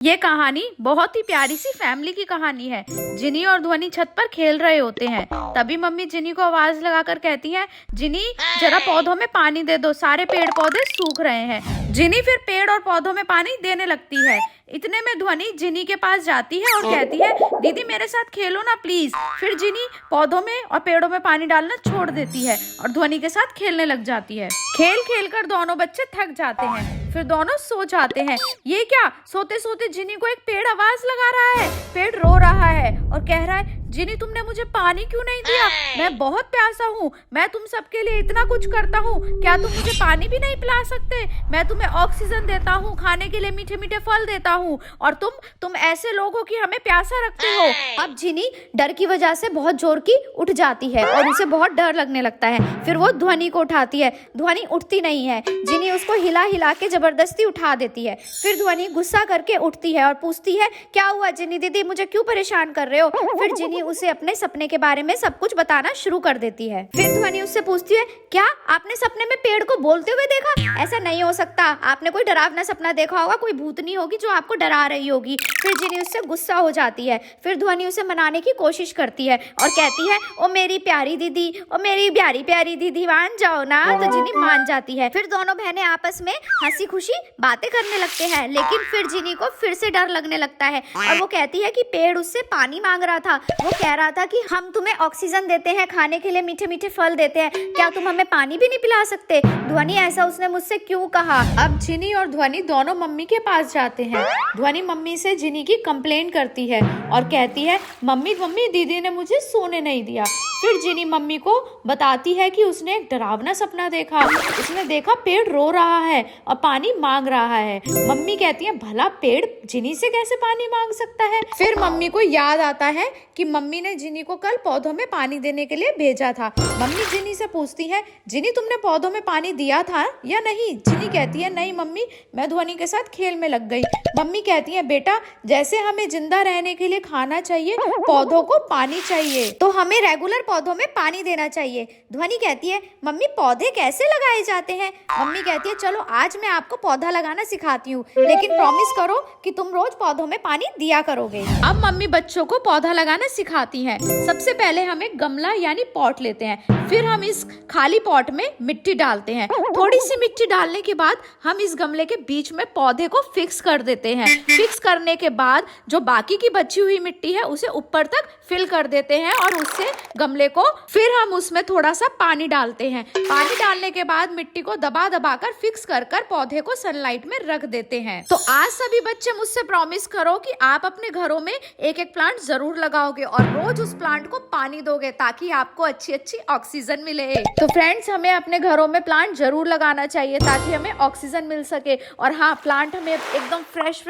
ये कहानी बहुत ही प्यारी सी फैमिली की कहानी है। जिनी और ध्वनि छत पर खेल रहे होते हैं। तभी मम्मी जिनी को आवाज लगाकर कहती है, जिनी जरा पौधों में पानी दे दो, सारे पेड़ पौधे सूख रहे हैं। जिनी फिर पेड़ और पौधों में पानी देने लगती है। इतने में ध्वनि जिनी के पास जाती है और कहती है, दीदी मेरे साथ खेलो ना प्लीज। फिर जिनी पौधों में और पेड़ों में पानी डालना छोड़ देती है और ध्वनि के साथ खेलने लग जाती है। खेल खेल कर दोनों बच्चे थक जाते हैं, फिर दोनों सो जाते हैं। ये क्या, सोते सोते जिनी को एक पेड़ आवाज लगा रहा है। पेड़ रो रहा है और कह रहा है, जिनी तुमने मुझे पानी क्यों नहीं दिया? मैं बहुत प्यासा हूँ, मैं तुम सबके लिए इतना कुछ करता हूँ, क्या तुम मुझे पानी भी नहीं पिला सकते? मैं तुम्हें ऑक्सीजन देता हूँ, खाने के लिए मीठे मीठे फल देता हूँ, और तुम ऐसे लोग हो कि हमें प्यासा रखते हो। अब जिनी डर की वजह से बहुत जोर की उठ जाती है और उसे बहुत डर लगने लगता है। फिर वो ध्वनि को उठाती है, ध्वनि उठती नहीं है। जिनी उसको हिला हिला के जबरदस्ती उठा देती है। फिर ध्वनि गुस्सा करके उठती है और पूछती है, क्या हुआ जिनी दीदी, मुझे क्यों परेशान कर रहे हो? फिर जिनी उसे अपने सपने के बारे में सब कुछ बताना शुरू कर देती है। फिर ध्वनि उससे पूछती है, क्या आपने सपने में पेड़ को बोलते हुए देखा? ऐसा नहीं हो सकता, आपने कोई डरावना सपना देखा होगा, कोई भूतनी होगी जो आपको डरा रही होगी। फिर जिनी उससे गुस्सा हो जाती है। फिर ध्वनि उसे मनाने की कोशिश करती है और कहती है, ओ मेरी प्यारी दीदी, ओ मेरी प्यारी प्यारी दीदी, मान जाओ ना। तो जिनी मान जाती है। फिर दोनों बहनें आपस में हंसी खुशी बातें करने लगते हैं। लेकिन फिर जिनी को फिर से डर लगने लगता है और वो कहती है कि पेड़ उससे पानी मांग रहा था। वो कह रहा था कि हम तुम्हें ऑक्सीजन देते हैं, खाने के लिए मीठे मीठे फल देते हैं, क्या तुम हमें पानी भी नहीं पिला सकते? ध्वनि ऐसा उसने मुझसे क्यों कहा? अब जिनी और ध्वनि दोनों मम्मी के पास जाते हैं। ध्वनि मम्मी से जिनी की कंप्लेंट करती है और कहती है, मम्मी दीदी ने मुझे सोने नहीं दिया। फिर जिनी मम्मी को बताती है कि उसने एक डरावना सपना देखा। उसने देखा पेड़ रो रहा है और पानी मांग रहा है। मम्मी कहती है, भला पेड़ जिनी से कैसे पानी मांग सकता है? फिर मम्मी को याद आता है कि मम्मी ने जिनी को कल पौधों में पानी देने के लिए भेजा था। मम्मी जिनी से पूछती है, जिनी तुमने पौधों में पानी दिया था या नहीं? जिनी कहती है, नहीं मम्मी, मैं ध्वनि के साथ खेल में लग गई। मम्मी कहती है, बेटा जैसे हमें जिंदा रहने के लिए खाना चाहिए, पौधों को पानी चाहिए, तो हमें रेगुलर पौधों में पानी देना चाहिए। ध्वनि कहती है, मम्मी पौधे कैसे लगाए जाते हैं? मम्मी कहती है, चलो आज मैं आपको पौधा लगाना सिखाती हूँ, लेकिन प्रॉमिस करो कि तुम रोज पौधों में पानी दिया करोगे। अब मम्मी बच्चों को पौधा लगाना सिखाती हैं। सबसे पहले हम एक गमला यानी पॉट लेते हैं। फिर हम इस खाली पॉट में मिट्टी डालते हैं। थोड़ी सी मिट्टी डालने के बाद हम इस गमले के बीच में पौधे को फिक्स कर देते हैं। फिक्स करने के बाद जो बाकी की बची हुई मिट्टी है उसे ऊपर तक फिल कर देते हैं और उससे गमले को फिर हम उसमें थोड़ा सा पानी डालते हैं। पानी डालने के बाद मिट्टी को दबा दबा कर फिक्स कर पौधे को सनलाइट में रख देते हैं। तो आज सभी बच्चे मुझसे प्रॉमिस करो कि आप अपने घरों में एक एक प्लांट जरूर लगाओगे और रोज उस प्लांट को पानी दोगे ताकि आपको अच्छी अच्छी ऑक्सीजन मिले। तो फ्रेंड्स, हमें अपने घरों में प्लांट जरूर लगाना चाहिए ताकि हमें ऑक्सीजन मिल सके। और हाँ, प्लांट हमें एकदम फ्रेश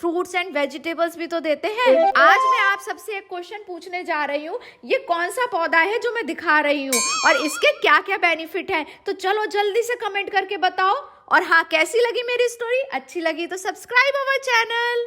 फ्रूट्स एंड वेजिटेबल्स भी तो देते हैं। आज मैं आप सबसे एक क्वेश्चन पूछने जा रही हूँ, ये कौन सा पौधा है जो मैं दिखा रही हूँ और इसके क्या क्या बेनिफिट हैं? तो चलो जल्दी से कमेंट करके बताओ। और हाँ, कैसी लगी मेरी स्टोरी? अच्छी लगी तो सब्सक्राइब अवर चैनल।